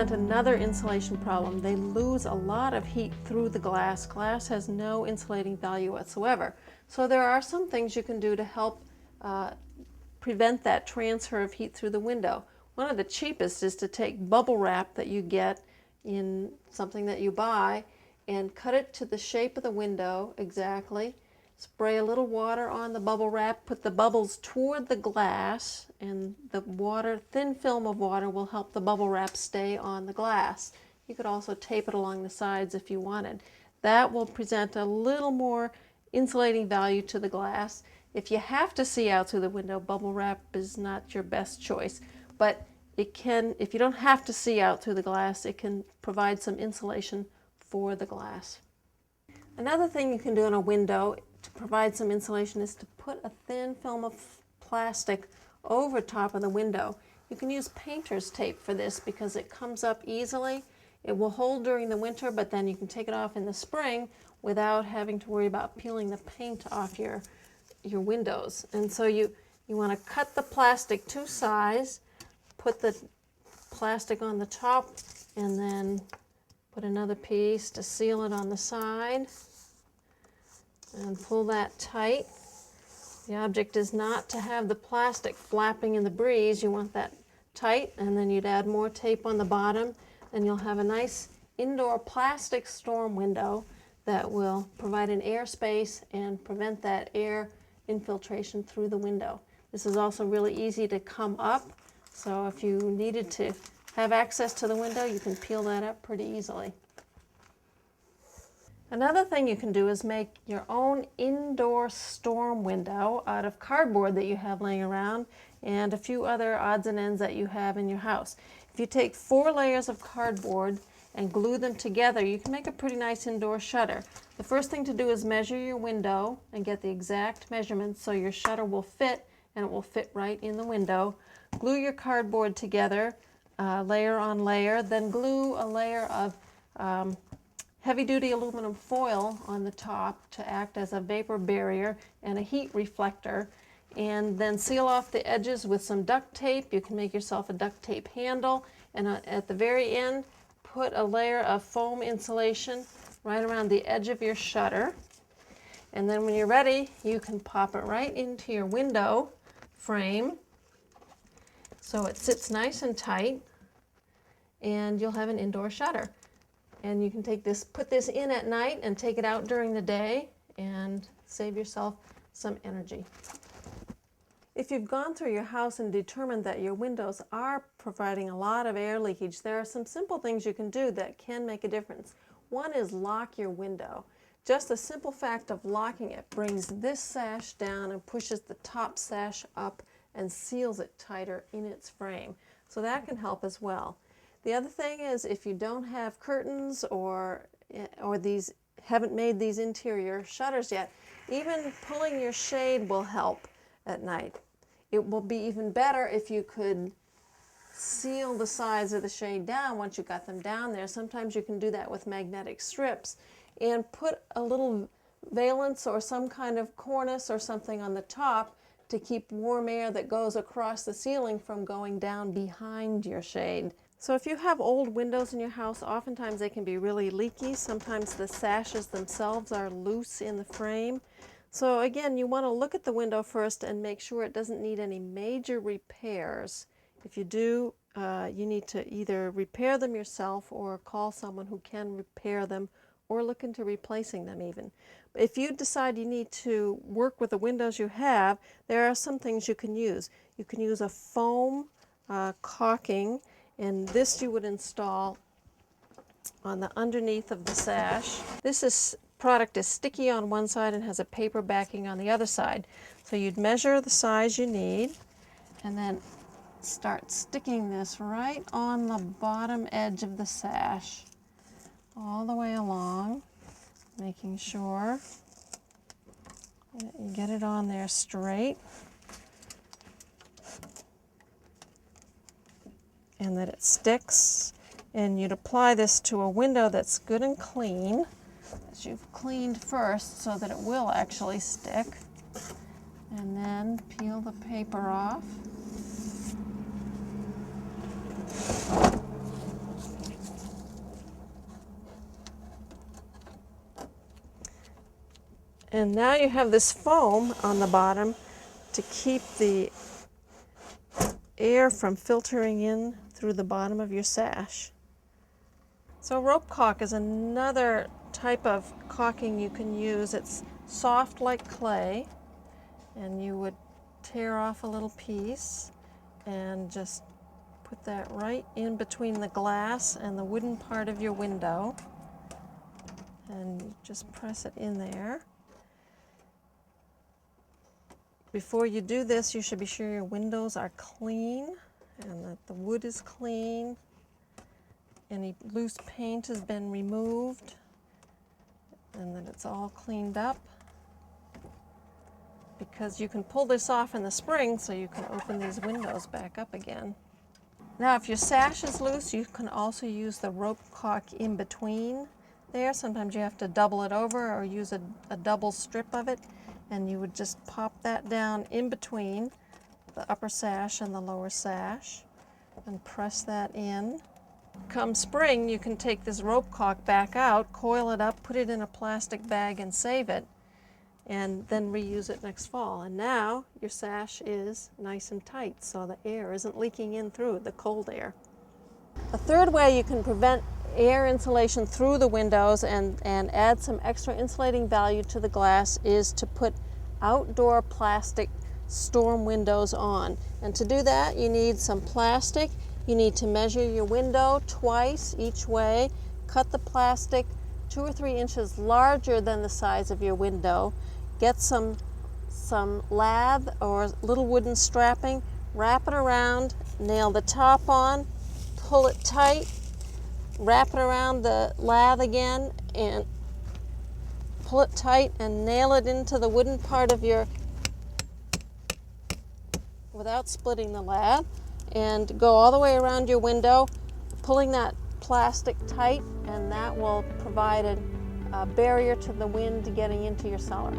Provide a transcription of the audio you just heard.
present another insulation problem. They lose a lot of heat through the glass. Glass has no insulating value whatsoever. So there are some things you can do to help prevent that transfer of heat through the window. One of the cheapest is to take bubble wrap that you get in something that you buy and cut it to the shape of the window exactly. Spray a little water on the bubble wrap, put the bubbles toward the glass, and the water, thin film of water, will help the bubble wrap stay on the glass. You could also tape it along the sides if you wanted. That will present a little more insulating value to the glass. If you have to see out through the window, bubble wrap is not your best choice, but it can, if you don't have to see out through the glass, it can provide some insulation for the glass. Another thing you can do in a window to provide some insulation is to put a thin film of plastic over top of the window. You can use painter's tape for this because it comes up easily. It will hold during the winter, but then you can take it off in the spring without having to worry about peeling the paint off your windows. And so you want to cut the plastic to size, put the plastic on the top, and then put another piece to seal it on the side, and pull that tight. The object is not to have the plastic flapping in the breeze. You want that tight, and then you'd add more tape on the bottom, and you'll have a nice indoor plastic storm window that will provide an air space and prevent that air infiltration through the window. This is also really easy to come up, so if you needed to have access to the window, you can peel that up pretty easily. Another thing you can do is make your own indoor storm window out of cardboard that you have laying around and a few other odds and ends that you have in your house. If you take 4 layers of cardboard and glue them together, you can make a pretty nice indoor shutter. The first thing to do is measure your window and get the exact measurements so your shutter will fit, and it will fit right in the window. Glue your cardboard together, layer on layer, then glue a layer of heavy-duty aluminum foil on the top to act as a vapor barrier and a heat reflector, and then seal off the edges with some duct tape. You can make yourself a duct tape handle, and at the very end, put a layer of foam insulation right around the edge of your shutter. And then when you're ready, you can pop it right into your window frame so it sits nice and tight, and you'll have an indoor shutter. And you can take this, put this in at night and take it out during the day and save yourself some energy. If you've gone through your house and determined that your windows are providing a lot of air leakage, there are some simple things you can do that can make a difference. One is lock your window. Just the simple fact of locking it brings this sash down and pushes the top sash up and seals it tighter in its frame. So that can help as well. The other thing is, if you don't have curtains or these haven't made these interior shutters yet, even pulling your shade will help at night. It will be even better if you could seal the sides of the shade down once you got them down there. Sometimes you can do that with magnetic strips, and put a little valance or some kind of cornice or something on the top to keep warm air that goes across the ceiling from going down behind your shade. So if you have old windows in your house, oftentimes they can be really leaky. Sometimes the sashes themselves are loose in the frame. So again, you want to look at the window first and make sure it doesn't need any major repairs. If you do, you need to either repair them yourself or call someone who can repair them, or look into replacing them even. If you decide you need to work with the windows you have, there are some things you can use. You can use a foam caulking, and this you would install on the underneath of the sash. This product is sticky on one side and has a paper backing on the other side. So you'd measure the size you need and then start sticking this right on the bottom edge of the sash all the way along, making sure that you get it on there straight and that it sticks. And you'd apply this to a window that's good and clean, that you've cleaned first so that it will actually stick. And then peel the paper off. And now you have this foam on the bottom to keep the air from filtering in through the bottom of your sash. So rope caulk is another type of caulking you can use. It's soft like clay, and you would tear off a little piece and just put that right in between the glass and the wooden part of your window, and just press it in there. Before you do this, you should be sure your windows are clean and that the wood is clean. Any loose paint has been removed and that it's all cleaned up, because you can pull this off in the spring so you can open these windows back up again. Now if your sash is loose, you can also use the rope caulk in between there. Sometimes you have to double it over or use a double strip of it, and you would just pop that down in between the upper sash and the lower sash and press that in. Come spring, you can take this rope caulk back out, coil it up, put it in a plastic bag and save it, and then reuse it next fall. And now your sash is nice and tight, so the air isn't leaking in through the cold air. A third way you can prevent air insulation through the windows and add some extra insulating value to the glass is to put outdoor plastic storm windows on. And to do that, you need some plastic. You need to measure your window twice each way, cut the plastic 2 or 3 inches larger than the size of your window, get some lath or little wooden strapping, wrap it around, nail the top on, pull it tight, wrap it around the lath again, and pull it tight and nail it into the wooden part of your, without splitting the lath, and go all the way around your window, pulling that plastic tight, and that will provide a barrier to the wind getting into your cellar.